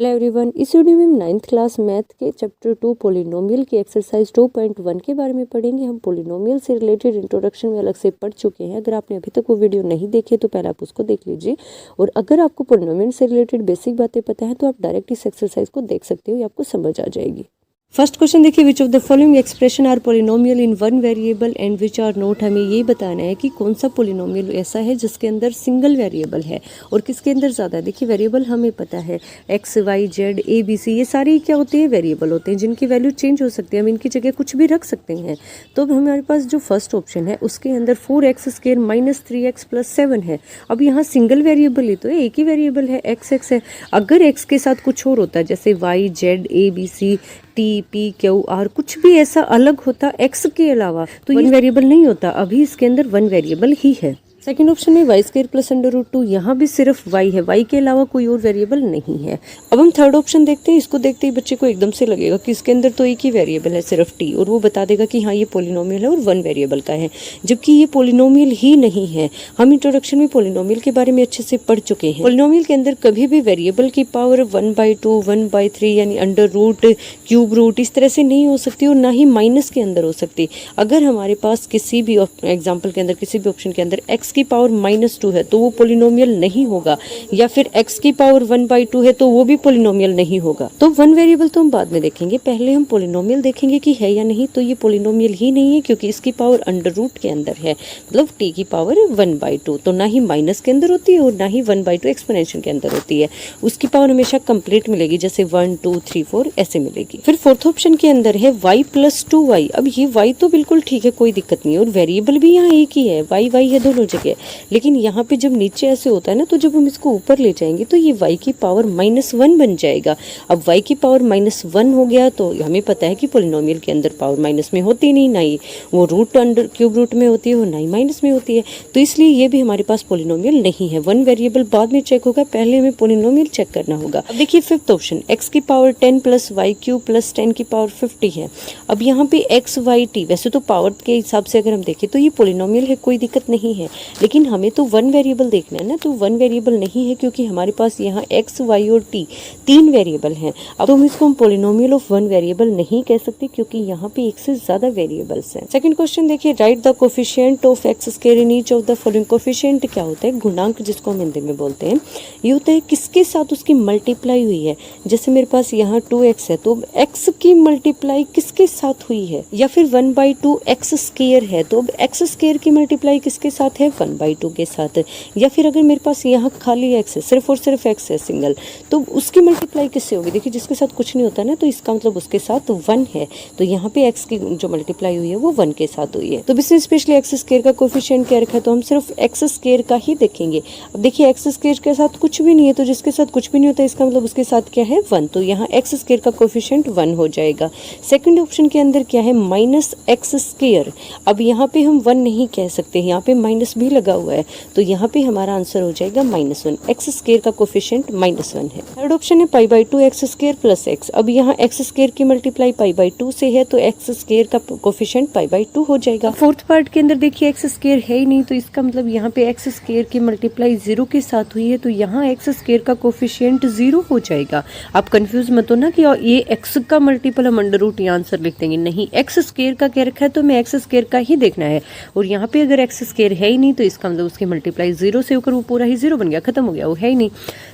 Hello everyone, इस video में हम 9th क्लास मैथ के चैप्टर 2 पॉलिनोमियल की एक्सरसाइज 2.1 के बारे में पढ़ेंगे। हम पॉलिनोमियल से रिलेटेड इंट्रोडक्शन में अलग से पढ़ चुके हैं। अगर आपने अभी तक वो वीडियो नहीं देखे तो पहले आप उसको देख लीजिए, और अगर आपको पॉलिनोमियल से रिलेटेड बेसिक बातें पता है तो आप डायरेक्ट इस एक्सरसाइज को देख सकते हो, ये आपको समझ आ जाएगी। फर्स्ट क्वेश्चन देखिए, which of the following expression are polynomial in one variable and which are not. हमें ये बताना है कि कौन सा पॉलिनोमियल ऐसा है जिसके अंदर सिंगल वेरिएबल है और किसके अंदर ज़्यादा है। देखिए वेरिएबल हमें पता है X Y Z A B C, ये सारे क्या होते हैं, वेरिएबल होते हैं जिनकी वैल्यू चेंज हो सकती है। हम इनकी जगह कुछ भी रख सकते हैं। तो अब हमारे पास जो फर्स्ट ऑप्शन है उसके अंदर 4x² माइनस 3x प्लस 7 है। अब यहाँ सिंगल वेरिएबल ही तो है, एक ही वेरिएबल है, x है। अगर x के साथ कुछ और होता है जैसे Y Z A B C T P Q R, कुछ भी ऐसा अलग होता एक्स के अलावा तो ये वेरिएबल नहीं होता। अभी इसके अंदर वन वेरिएबल ही है। सेकंड ऑप्शन में y² प्लस √2, यहाँ भी सिर्फ y है, y के अलावा कोई और वेरिएबल नहीं है। अब हम थर्ड ऑप्शन देखते हैं। इसको देखते ही बच्चे को एकदम से लगेगा कि इसके अंदर तो एक ही वेरिएबल है, सिर्फ t, और वो बता देगा कि हाँ ये पॉलिनोमियल है और वन वेरिएबल का है, जबकि ये पॉलिनोमियल ही नहीं है। हम इंट्रोडक्शन में पॉलिनोमियल के बारे में अच्छे से पढ़ चुके हैं। पॉलिनोमियल के अंदर कभी भी वेरिएबल की पावर 1/2 1/3 यानी √, क्यूब रूट इस तरह से नहीं हो सकती, और ना ही माइनस के अंदर हो सकती। अगर हमारे पास किसी भी एग्जाम्पल के अंदर किसी भी ऑप्शन के अंदर x की पावर -2 है तो वो पॉलिनोमियल नहीं होगा, या फिर x की पावर 1/2 है तो वो भी पॉलिनोमियल नहीं होगा। तो वन वेरिएबल तो हम बाद में देखेंगे, पहले हम पॉलिनोमियल देखेंगे कि है या नहीं। तो ये पॉलिनोमियल ही नहीं है क्योंकि इसकी पावर √, के अंदर है, मतलब t की पावर 1/2, तो ना ही माइनस के अंदर होती है और ना ही 1/2 एक्सपोनेंशियल के अंदर होती है। उसकी पावर हमेशा कंप्लीट मिलेगी, जैसे 1 2 3 4 ऐसे मिलेगी। फिर फोर्थ ऑप्शन के अंदर है y + 2y। अब ये y तो बिल्कुल ठीक है, कोई दिक्कत नहीं है, और वेरिएबल भी यहाँ एक ही है, y है दोनों जगह। लेकिन यहाँ पे जब नीचे ऐसे होता है ना, तो जब हम इसको ऊपर ले जाएंगे तो ये y की पावर -1 बन जाएगा। अब y की पावर -1 हो गया तो हमें पता है कि पॉलिनोमियल के अंदर पावर माइनस में होती नहीं, ना ही वो रूट अंडर क्यूब रूट में होती है और ना ही माइनस में होती है। तो इसलिए ये भी हमारे पास पॉलिनोमियल नहीं है। वन वेरिएबल बाद में चेक होगा, पहले हमें पॉलिनोमियल चेक करना होगा। अब देखिए फिफ्थ ऑप्शन, x की पावर 10 + y³ + 10 की पावर 50 है। अब यहाँ पे x y t, वैसे तो पावर के हिसाब से अगर हम देखें तो ये पॉलिनोमियल है, कोई दिक्कत नहीं है, लेकिन हमें तो वन वेरिएबल देखना है ना। तो वन वेरिएबल नहीं है क्योंकि हमारे पास यहाँ x y और t तीन वेरिएबल हैं। अब तो हम इसको हम पॉलिनोमियल ऑफ वन वेरिएबल नहीं कह सकते क्योंकि यहाँ पे एक से ज्यादा वेरिएबल्स हैं। सेकंड क्वेश्चन देखिए, right the coefficient of x² in each of the following. Coefficient क्या होता है, गुणांक जिसको हम हिंदी में बोलते हैं। ये होता है किसके साथ उसकी मल्टीप्लाई हुई है। जैसे मेरे पास यहाँ 2x है तो x की मल्टीप्लाई किसके साथ हुई है, या फिर 1/2 x² है तो अब x² की मल्टीप्लाई किसके साथ है, 1/2 के साथ। या फिर अगर मेरे पास यहाँ खाली x है, सिर्फ और सिर्फ x है सिंगल, तो उसकी मल्टीप्लाई किससे होगी। देखिए जिसके साथ कुछ नहीं होता ना, तो इसका मतलब उसके साथ 1 है, तो यहाँ पे x की जो मल्टीप्लाई हुई है वो 1 के साथ हुई है। तो इसमें स्पेशली x² का कोफिशिएंट क्या रखा है, तो हम सिर्फ x² का ही देखेंगे। अब देखिए x² के साथ कुछ भी नहीं है, तो जिसके साथ कुछ भी नहीं होता इसका मतलब उसके साथ क्या है, 1, तो यहाँ x² का कोफिशिएंट 1 हो जाएगा। सेकंड ऑप्शन के अंदर क्या है, -x²। अब यहाँ पे हम 1 नहीं कह सकते, यहाँ पे माइनस भी लगा हुआ है, तो यहाँ पे हमारा आंसर हो जाएगा -1। x² का कोफिशिएंट -1 है। थर्ड ऑप्शन है π/2 x² + x। अब यहाँ x² की मल्टीप्लाई π/2 से है तो x² का कोफिशिएंट π/2 हो जाएगा। फोर्थ पार्ट के अंदर देखिए x² है ही नहीं, तो इसका मतलब यहाँ पे x² की मल्टीप्लाई 0 के साथ हुई है, तो यहाँ x² का कोफिशिएंट 0 हो जाएगा। आप कंफ्यूज मत हो ना कि ये x का मल्टीपल हम √ यहाँ आंसर लिख देंगे, नहीं, x² का क्या रखा है तो हमें x² का ही देखना है। और यहाँ पे अगर x² है ही नहीं तो इसका मतलब उसकी मल्टीप्लाई 0 से होकर वो पूरा ही 0 बन गया, खत्म हो गया, वो है ही नहीं,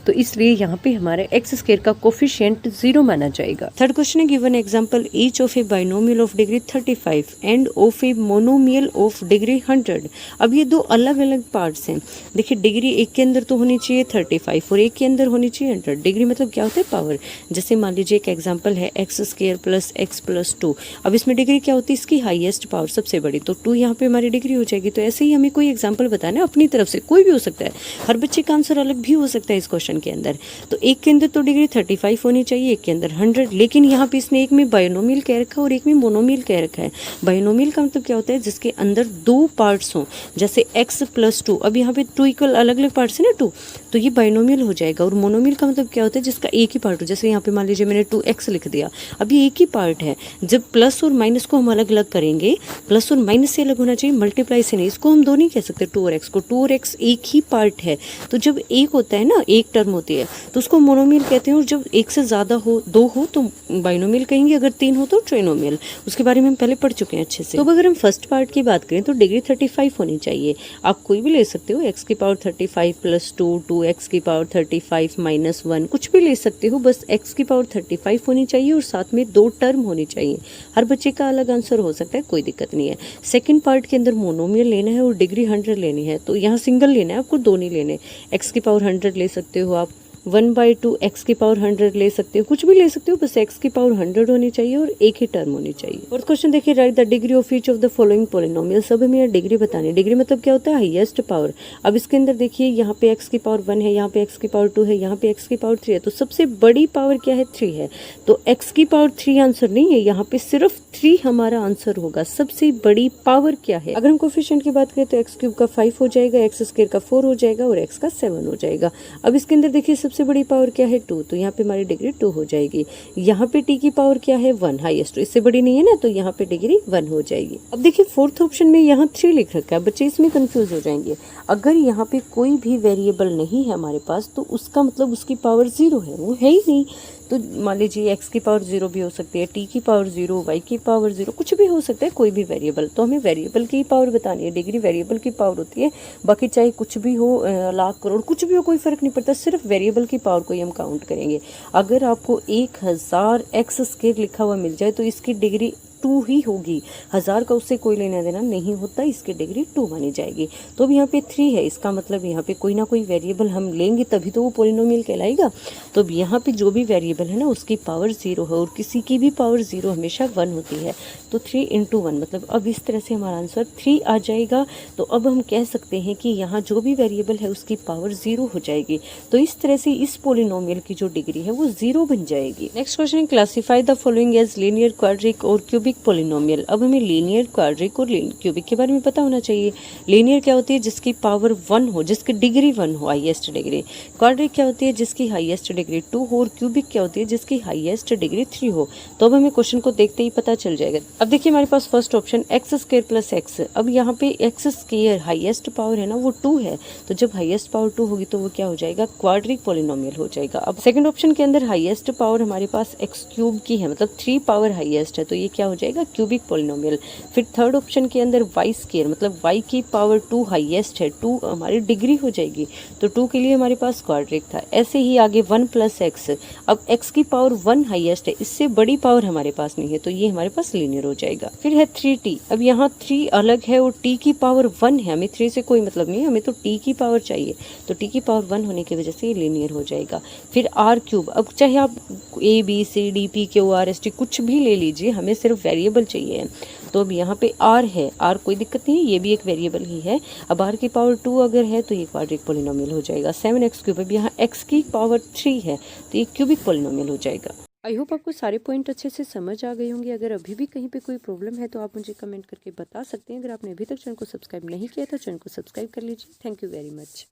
तो इसलिए यहाँ पे हमारे x² का कोफिशिएंट 0 माना जाएगा। थर्ड क्वेश्चन है, given example each of A binomial of degree 35 end of a monomial of degree 100। अब ये दो अलग अलग पार्ट्स हैं। देखिए डिग्री एक के अंदर तो होनी चाहिए 35 और एक के अंदर होनी चाहिए 100। डिग्री मतलब क्या होता है, पावर। जैसे मान लीजिए एक एग्जाम्पल है x² + x + 2। अब इसमें डिग्री क्या होती है, इसकी हाईएस्ट पावर सबसे बड़ी, तो 2 यहाँ पे हमारी डिग्री हो जाएगी। तो ऐसे ही हमें कोई एग्जाम्पल बताना है अपनी तरफ से, कोई भी हो सकता है, हर बच्चे का आंसर अलग भी हो सकता है इस क्वेश्चन के अंदर। तो एक के अंदर तो डिग्री 35 होनी चाहिए, एक के अंदर 100, लेकिन यहाँ पे इसने एक में बाइनोमियल कह रखा है और एक में मोनोमियल कह रखा है। बाइनोमियल का मतलब क्या होता है, जिसके अंदर 2 पार्ट्स हों, जैसे x + 2। अब यहाँ पे 2 इक्वल अलग अलग पार्ट्स है ना 2, तो ये बाइनोमियल हो जाएगा। और मोनोमियल का मतलब क्या होता है, जिसका एक ही पार्ट हो, जैसे यहाँ पे मान लीजिए मैंने 2x लिख दिया, अब ये एक ही पार्ट है। जब प्लस और माइनस को हम अलग अलग करेंगे, प्लस और माइनस से अलग होना चाहिए, मल्टीप्लाई से नहीं, इसको हम 2 नहीं कह सकते। सकते 2 और x को। 2 और x एक ही पार्ट है, तो जब एक होता है ना, एक टर्म होती है तो उसको मोनोमियल कहते हैं, और जब एक से ज़्यादा हो, 2 हो तो बाइनोमियल कहेंगे, अगर 3 हो तो ट्राइनोमियल। उसके बारे में हम पहले पढ़ चुके हैं अच्छे से। तो अब अगर हम फर्स्ट पार्ट की बात करें तो डिग्री 35 होनी चाहिए। आप कोई भी ले सकते हो, x की पावर 35 प्लस 2, 2x की पावर 35 माइनस 1, कुछ भी ले सकते हो, बस x की पावर 35 होनी चाहिए और साथ में 2 टर्म होनी चाहिए। हर बच्चे का अलग आंसर हो सकता है, कोई दिक्कत नहीं है। सेकंड पार्ट के अंदर मोनोमियल लेना है और डिग्री 100 लेनी है, तो यहाँ सिंगल लेना है आपको, 2 नहीं लेने। x की पावर 100 ले सकते हो आप, 1/2 x की पावर 100 ले सकते हो, कुछ भी ले सकते हो, बस x की पावर 100 होनी चाहिए और एक ही टर्म होनी चाहिए। फोर्थ क्वेश्चन देखिए, right the degree of each of the following polynomial. सब हमें यहाँ डिग्री बतानी है। डिग्री मतलब क्या होता है, हाईएस्ट पावर। अब इसके अंदर देखिए, यहाँ पे x की पावर 1 है, यहाँ पे x की पावर 2 है, यहाँ पे x की पावर 3 है, तो सबसे बड़ी पावर क्या है, 3 है। तो x की पावर 3 आंसर नहीं है, यहाँ पे सिर्फ 3 हमारा आंसर होगा। सबसे बड़ी पावर क्या है? अगर हम कोफिशिएंट की बात करें तो x क्यूब का 5 हो जाएगा, x स्क्वायर का 4 हो जाएगा और x का 7 हो जाएगा। अब इसके अंदर देखिए, सबसे बड़ी पावर क्या है, 2, तो यहाँ पे हमारी डिग्री 2 हो जाएगी। यहाँ पे t की पावर क्या है, 1, हाईएस्ट, इससे बड़ी नहीं है ना, तो यहाँ पे डिग्री 1 हो जाएगी। अब देखिए फोर्थ ऑप्शन में यहाँ 3 लिख रखा है, बच्चे इसमें कंफ्यूज हो जाएंगे। अगर यहाँ पे कोई भी वेरिएबल नहीं है हमारे पास, तो उसका मतलब उसकी पावर 0 है, वो है ही नहीं। तो मान लीजिए x की पावर 0 भी हो सकती है, t की पावर 0, y की पावर 0, कुछ भी हो सकता है, कोई भी वेरिएबल। तो हमें वेरिएबल की पावर बतानी है, डिग्री वेरिएबल की पावर होती है। बाकी चाहे कुछ भी हो, लाख करोड़ कुछ भी हो, कोई फर्क नहीं पड़ता, सिर्फ वेरिएबल की पावर को ही हम काउंट करेंगे। अगर आपको 1000 x स्क्वायर लिखा हुआ मिल जाए तो इसकी डिग्री 2 ही होगी। 1000 का उससे कोई लेना देना नहीं होता, इसकी डिग्री 2 मानी जाएगी। तो अब यहाँ पे 3 है, इसका मतलब यहाँ पे कोई ना कोई वेरिएबल हम लेंगे तभी तो वो पॉलिनोमियल कहलाएगा। तो अब यहाँ पे जो भी वेरिएबल है ना, उसकी पावर 0 है और किसी की भी पावर 0 हमेशा 1 होती है। तो 3 × 1 मतलब अब इस तरह से हमारा आंसर 3 आ जाएगा। तो अब हम कह सकते हैं कि यहाँ जो भी वेरिएबल है उसकी पावर 0 हो जाएगी। तो इस तरह से इस पॉलिनोमियल की जो डिग्री है वो 0 बन जाएगी। Next question, classify the following as linear, quadric और क्यूबिक पॉलिनोमियल। अब हमें लीनियर, क्वाड्रिक और क्यूबिक के बारे में पता होना चाहिए। लीनियर क्या होती है, जिसकी पावर 1 हो, जिसकी डिग्री 1 हो, हाईएस्ट डिग्री। क्वाड्रिक क्या होती है, जिसकी हाईएस्ट डिग्री 2 हो, और क्यूबिक क्या होती है, जिसकी हाईएस्ट डिग्री 3 हो। तो अब हमें क्वेश्चन को देखते ही पता चल जाएगा। अब देखिए हमारे पास first option x square plus x. अब यहाँ पे एक्स स्क्वायर हाईएस्ट पावर है ना, वो 2 है, तो जब हाईएस्ट पावर 2 होगी तो वो क्या हो जाएगा, क्वाड्रिक पॉलिनोमियल हो जाएगा। अब सेकंड ऑप्शन के अंदर हाईएस्ट पावर हमारे पास एक्स क्यूब की है, मतलब 3 पावर हाईएस्ट है, तो ये क्या हो जाएगा, क्यूबिक पॉलिनोमियल। फिर थर्ड ऑप्शन के अंदर वाई स्क्वायर, मतलब वाई की पावर 2 हाईएस्ट है, 2 हमारी डिग्री हो जाएगी, तो 2 के लिए हमारे पास क्वाड्रिक था। ऐसे ही आगे 1 प्लस एक्स, अब एक्स की पावर 1 हाईएस्ट है, इससे बड़ी पावर हमारे पास नहीं है, तो ये हमारे पास लीनियर हो जाएगा। फिर है 3t, अब यहाँ 3 अलग है और t की पावर 1 है, हमें 3 से कोई मतलब नहीं है, हमें तो t की पावर चाहिए, तो t की पावर 1 होने की वजह से ये लीनियर हो जाएगा। फिर r क्यूब, अब चाहे आप a b c d p q r s t कुछ भी ले लीजिए, हमें सिर्फ वेरिएबल चाहिए। तो अब यहाँ पे r है, r कोई दिक्कत नहीं है, ये भी एक वेरिएबल ही है। अब r की पावर 2 अगर है तो ये क्वाड्रिक पॉलिनोमियल हो जाएगा। 7x क्यूब, अब यहाँ x की पावर 3 है, तो ये क्यूबिक पॉलिनोमियल हो जाएगा। आई होप आपको सारे पॉइंट अच्छे से समझ आ गए होंगे। अगर अभी भी कहीं पे कोई प्रॉब्लम है तो आप मुझे कमेंट करके बता सकते हैं। अगर आपने अभी तक चैनल को सब्सक्राइब नहीं किया तो चैनल को सब्सक्राइब कर लीजिए। Thank you very much.